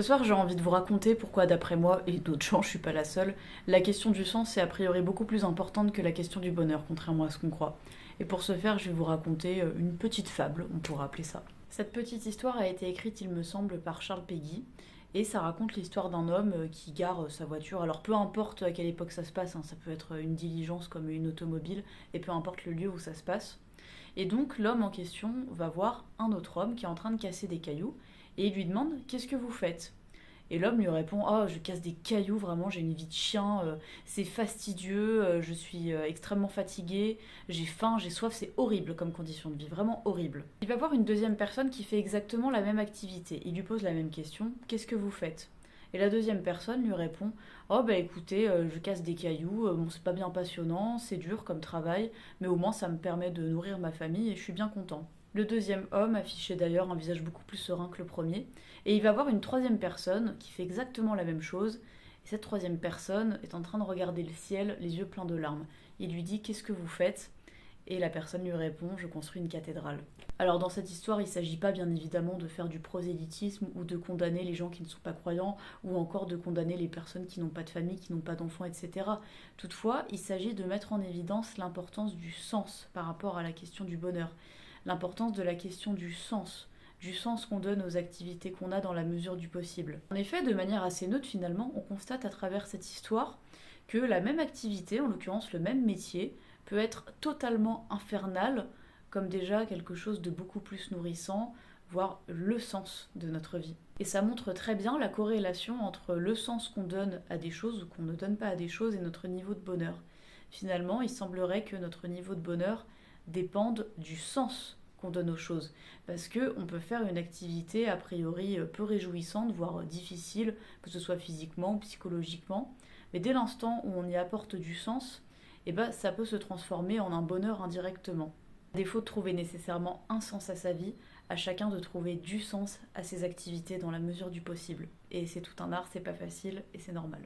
Ce soir, j'ai envie de vous raconter pourquoi, d'après moi, et d'autres gens, je suis pas la seule, la question du sens est a priori beaucoup plus importante que la question du bonheur, contrairement à ce qu'on croit. Et pour ce faire, je vais vous raconter une petite fable, on pourra appeler ça. Cette petite histoire a été écrite, il me semble, par Charles Péguy, et ça raconte l'histoire d'un homme qui gare sa voiture. Alors peu importe à quelle époque ça se passe, hein, ça peut être une diligence comme une automobile, et peu importe le lieu où ça se passe. Et donc l'homme en question va voir un autre homme qui est en train de casser des cailloux, et il lui demande qu'est-ce que vous faites. Et l'homme lui répond: oh, je casse des cailloux, vraiment, j'ai une vie de chien, c'est fastidieux, je suis extrêmement fatigué, j'ai faim, j'ai soif, c'est horrible comme condition de vie, vraiment horrible. Il va voir une deuxième personne qui fait exactement la même activité. Il lui pose la même question: qu'est-ce que vous faites? Et la deuxième personne lui répond: oh, bah écoutez, je casse des cailloux, bon, c'est pas bien passionnant, c'est dur comme travail, mais au moins ça me permet de nourrir ma famille et je suis bien content. Le deuxième homme affichait d'ailleurs un visage beaucoup plus serein que le premier, et il va voir une troisième personne qui fait exactement la même chose, et cette troisième personne est en train de regarder le ciel, les yeux pleins de larmes. Il lui dit: qu'est-ce que vous faites? Et la personne lui répond: je construis une cathédrale. Alors dans cette histoire, il ne s'agit pas bien évidemment de faire du prosélytisme ou de condamner les gens qui ne sont pas croyants ou encore de condamner les personnes qui n'ont pas de famille, qui n'ont pas d'enfants, etc. Toutefois, il s'agit de mettre en évidence l'importance du sens par rapport à la question du bonheur, l'importance de la question du sens qu'on donne aux activités qu'on a dans la mesure du possible. En effet, de manière assez neutre finalement, on constate à travers cette histoire que la même activité, en l'occurrence le même métier, peut être totalement infernal, comme déjà quelque chose de beaucoup plus nourrissant, voire le sens de notre vie. Et ça montre très bien la corrélation entre le sens qu'on donne à des choses ou qu'on ne donne pas à des choses et notre niveau de bonheur. Finalement, il semblerait que notre niveau de bonheur dépende du sens qu'on donne aux choses. Parce qu'on peut faire une activité a priori peu réjouissante, voire difficile, que ce soit physiquement ou psychologiquement, mais dès l'instant où on y apporte du sens, eh ben, ça peut se transformer en un bonheur indirectement. À défaut de trouver nécessairement un sens à sa vie, à chacun de trouver du sens à ses activités dans la mesure du possible. Et c'est tout un art, c'est pas facile et c'est normal.